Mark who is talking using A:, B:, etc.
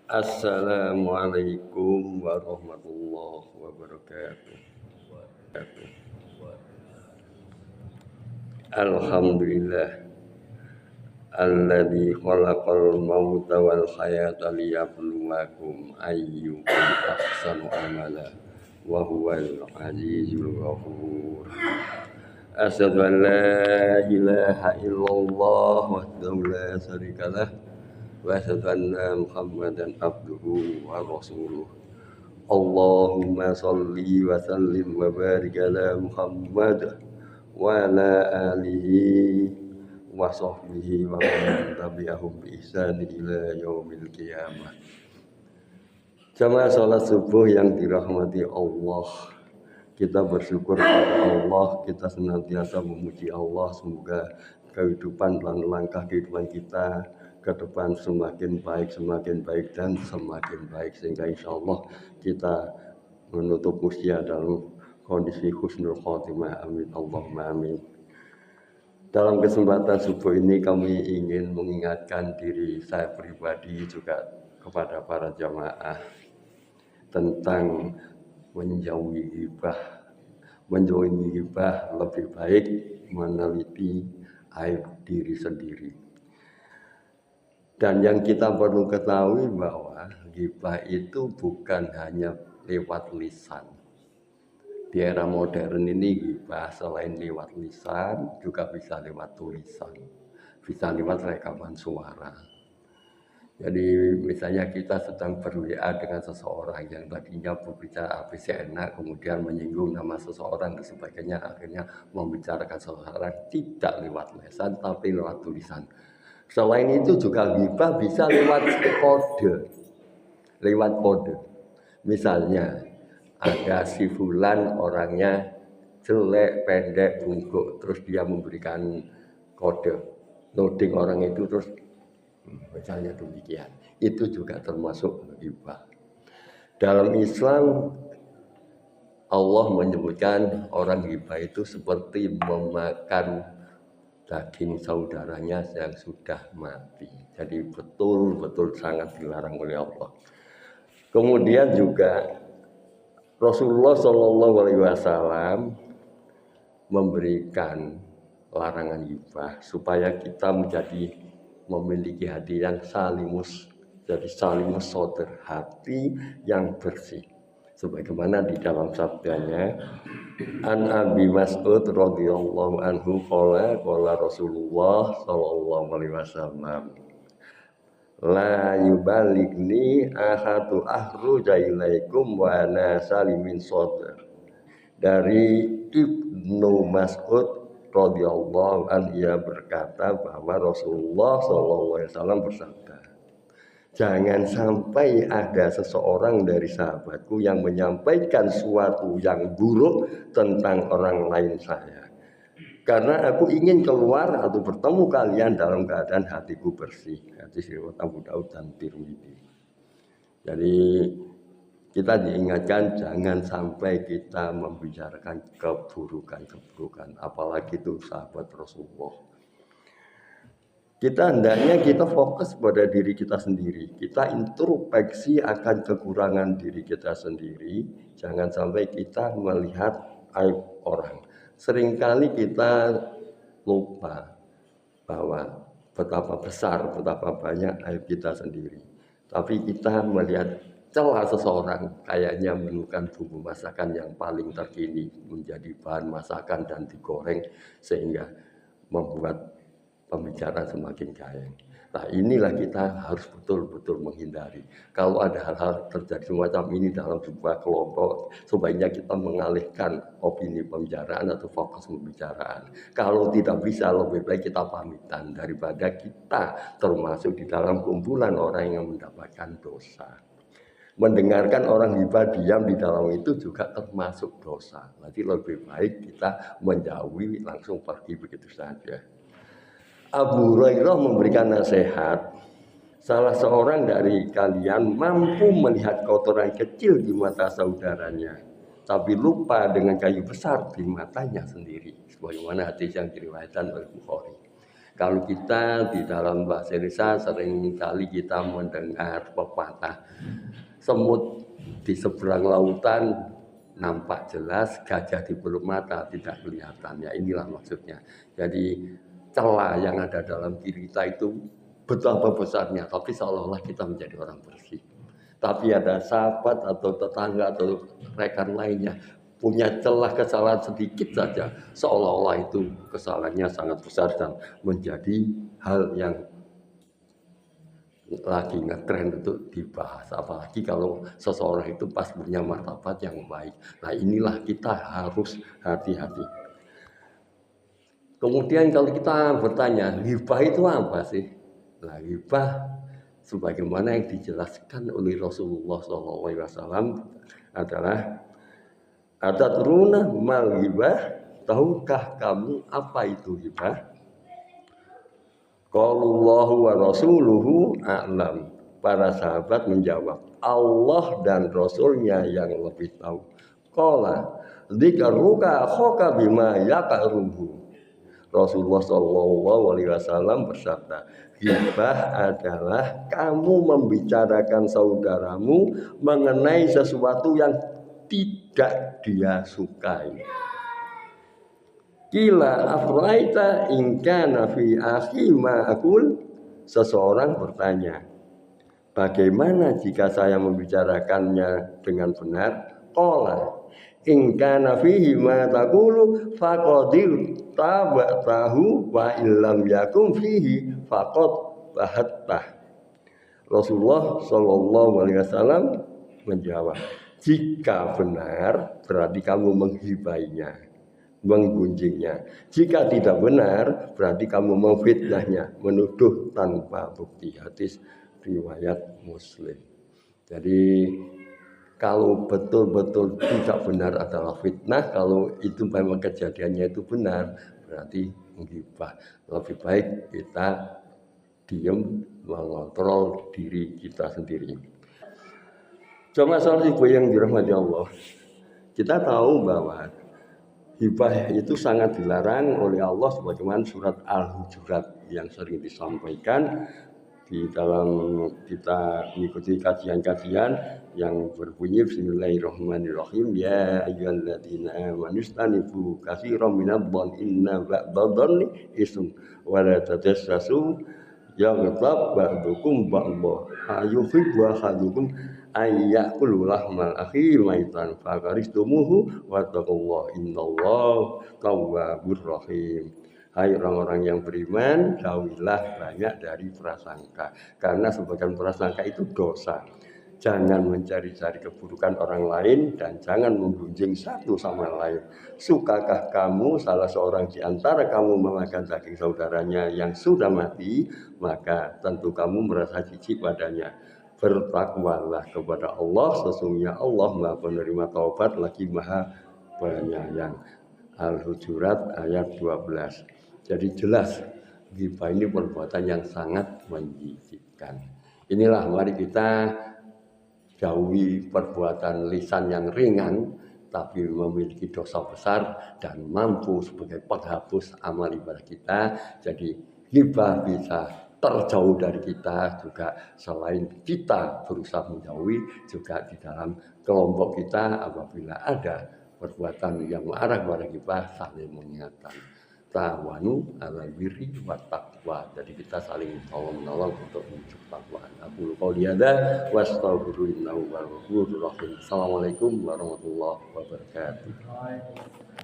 A: Assalamualaikum warahmatullahi wabarakatuh. Alhamdulillah alladzi khalaqal mauta wal hayata liyabluwakum ayyukum ahsanu amala wa huwal azizul ghafur. Asyhadu an la ilaha illallah wahdahu la syarikalah wa asyhadu anna Muhammadan abduhu wa rasuluh. Allahumma sholli wa sallim wa barik ala Muhammad wa ala alihi wa sahbihi wa man tabi'ahum bi ihsan ila yaumil qiyamah. Jamaah salat subuh yang dirahmati Allah, kita bersyukur kepada Allah, kita senantiasa memuji Allah. Semoga kehidupan dan langkah kehidupan kita ke depan semakin baik dan semakin baik, sehingga insya Allah kita menutup usia dalam kondisi husnul khotimah. Amin Allahumma amin. Dalam kesempatan subuh ini kami ingin mengingatkan diri saya pribadi juga kepada para jamaah tentang menjauhi ghibah lebih baik meneliti aib diri sendiri. Dan yang kita perlu ketahui bahwa ghibah itu bukan hanya lewat lisan. Di era modern ini ghibah selain lewat lisan juga bisa lewat tulisan, bisa lewat rekaman suara. Jadi misalnya kita sedang ber-WA dengan seseorang yang tadinya berbicara ABC enak, kemudian menyinggung nama seseorang dan sebagainya, akhirnya membicarakan seseorang tidak lewat lisan tapi lewat tulisan. Selain itu juga ghibah bisa lewat kode. Misalnya ada si fulan orangnya jelek, pendek, bungkuk, terus dia memberikan kode loading orang itu, terus misalnya demikian. Itu juga termasuk ghibah. Dalam Islam Allah menyebutkan orang ghibah itu seperti memakan daging saudaranya yang sudah mati. Jadi betul-betul sangat dilarang oleh Allah. Kemudian juga Rasulullah SAW memberikan larangan ghibah supaya kita memiliki hati yang salimus soder, hati yang bersih. Sebagaimana di dalam sabdanya, An Abi Mas'ud radhiyallahu anhu qala Rasulullah sallallahu alaihi wasallam, la yubaligni ahadu ahruja ilaikum wa ana salimin sadr. Dari Ibnu Mas'ud radhiyallahu anhu, ia berkata bahwa Rasulullah sallallahu alaihi wasallam bersabda, jangan sampai ada seseorang dari sahabatku yang menyampaikan suatu yang buruk tentang orang lain saya, karena aku ingin keluar atau bertemu kalian dalam keadaan hatiku bersih. Hadis riwayat Abu Daud dan Tirmidzi. Jadi kita diingatkan jangan sampai kita membicarakan keburukan, apalagi itu sahabat Rasulullah. Hendaknya kita fokus pada diri kita sendiri. Kita introspeksi akan kekurangan diri kita sendiri. Jangan sampai kita melihat aib orang. Seringkali kita lupa bahwa betapa besar, betapa banyak aib kita sendiri. Tapi kita melihat celah seseorang, kayaknya menemukan bumbu masakan yang paling terkini menjadi bahan masakan dan digoreng sehingga membuat pembicaraan semakin kaya. Nah, inilah kita harus betul-betul menghindari. Kalau ada hal-hal terjadi semacam ini dalam sebuah kelompok, sebaiknya kita mengalihkan opini pembicaraan atau fokus pembicaraan. Kalau tidak bisa, lebih baik kita pamitan daripada kita termasuk di dalam kumpulan orang yang mendapatkan dosa. Mendengarkan orang ghibah diam di dalam itu juga termasuk dosa. Jadi lebih baik kita menjauhi, langsung pergi begitu saja. Abu Hurairah memberikan nasihat, salah seorang dari kalian mampu melihat kotoran kecil di mata saudaranya, tapi lupa dengan kayu besar di matanya sendiri. Sebagaimana hadis yang diriwayatkan oleh Bukhari. Kalau kita di dalam bahasa Indonesia sering kali kita mendengar pepatah semut di seberang lautan nampak jelas, gajah di peluk mata tidak kelihatan. Ya inilah maksudnya. Jadi celah yang ada dalam diri kita itu betapa besarnya, tapi seolah-olah kita menjadi orang bersih. Tapi ada sahabat atau tetangga atau rekan lainnya punya celah kesalahan sedikit saja, seolah-olah itu kesalahannya sangat besar dan menjadi hal yang lagi ngetren untuk dibahas. Apalagi kalau seseorang itu pas punya martabat yang baik. Nah inilah kita harus hati-hati. Kemudian kalau kita bertanya, ghibah itu apa sih? Nah ghibah sebagaimana yang dijelaskan oleh Rasulullah SAW adalah Atatruna mal ghibah, tahukah kamu apa itu ghibah? Qalullahu wa rasuluhu a'lam. Para sahabat menjawab, Allah dan Rasulnya yang lebih tahu. Qala dzikruka akhaka bima yaqruhu. Rasulullah Shallallahu Alaihi Wasallam bersabda, ghibah adalah kamu membicarakan saudaramu mengenai sesuatu yang tidak dia sukai. Kila afraita in kana fi akhi ma aqul. Seseorang bertanya, bagaimana jika saya membicarakannya dengan benar? Qala in kana fihi ma taqulu faqadir tabatahu wa illam yakum fihi faqad bahattah. Rasulullah Shallallahu Alaihi Wasallam menjawab, jika benar berarti kamu menghibainya, menggunjingnya. Jika tidak benar berarti kamu memfitnahnya, menuduh tanpa bukti. Hadis riwayat Muslim. Jadi kalau betul-betul tidak benar adalah fitnah, kalau itu memang kejadiannya itu benar berarti menghibah. Lebih baik kita diam, mengontrol diri kita sendiri. Coba soal ibu yang dirahmati Allah, kita tahu bahwa hibah itu sangat dilarang oleh Allah sebagaimana surat Al-Hujurat yang sering disampaikan di dalam kita mengikuti kajian-kajian yang berbunyi Bismillahirrahmanirrahim, ya ayyuhalladzina amanu istanibu katsiran minadh-dhanni inna ba'dadh-dhanni ism wa la tajassasu yaghtab ba'dukum ba'dha ayuhibbu ahadukum ayyakulu lahmal akhi maitan fakaristumuhu wattaqullah innallaha tawwabur rahim. Hai orang-orang yang beriman, jauhilah banyak dari prasangka, karena sebagian prasangka itu dosa. Jangan mencari-cari keburukan orang lain dan jangan memgunjing satu sama lain. Sukakah kamu salah seorang di antara kamu memakan daging saudaranya yang sudah mati, maka tentu kamu merasa jijik padanya. Bertakwalah kepada Allah, sesungguhnya Allah Maha penerima taubat lagi Maha penyayang. Al-Hujurat ayat 12. Jadi jelas ghibah ini perbuatan yang sangat menjijikkan. Inilah mari kita jauhi perbuatan lisan yang ringan tapi memiliki dosa besar dan mampu sebagai penghapus amal ibadah kita. Jadi ghibah bisa terjauh dari kita juga, selain kita berusaha menjauhi juga di dalam kelompok kita apabila ada perbuatan yang mengarah kepada ghibah saling mengingatkan. Ta'awanu 'alal birri wat taqwa. Jadi kita saling tolong-menolong untuk menuju takwa. Aku qouli hadza wa astaghfirullaha wa atubu ilaih. Assalamualaikum warahmatullahi wabarakatuh.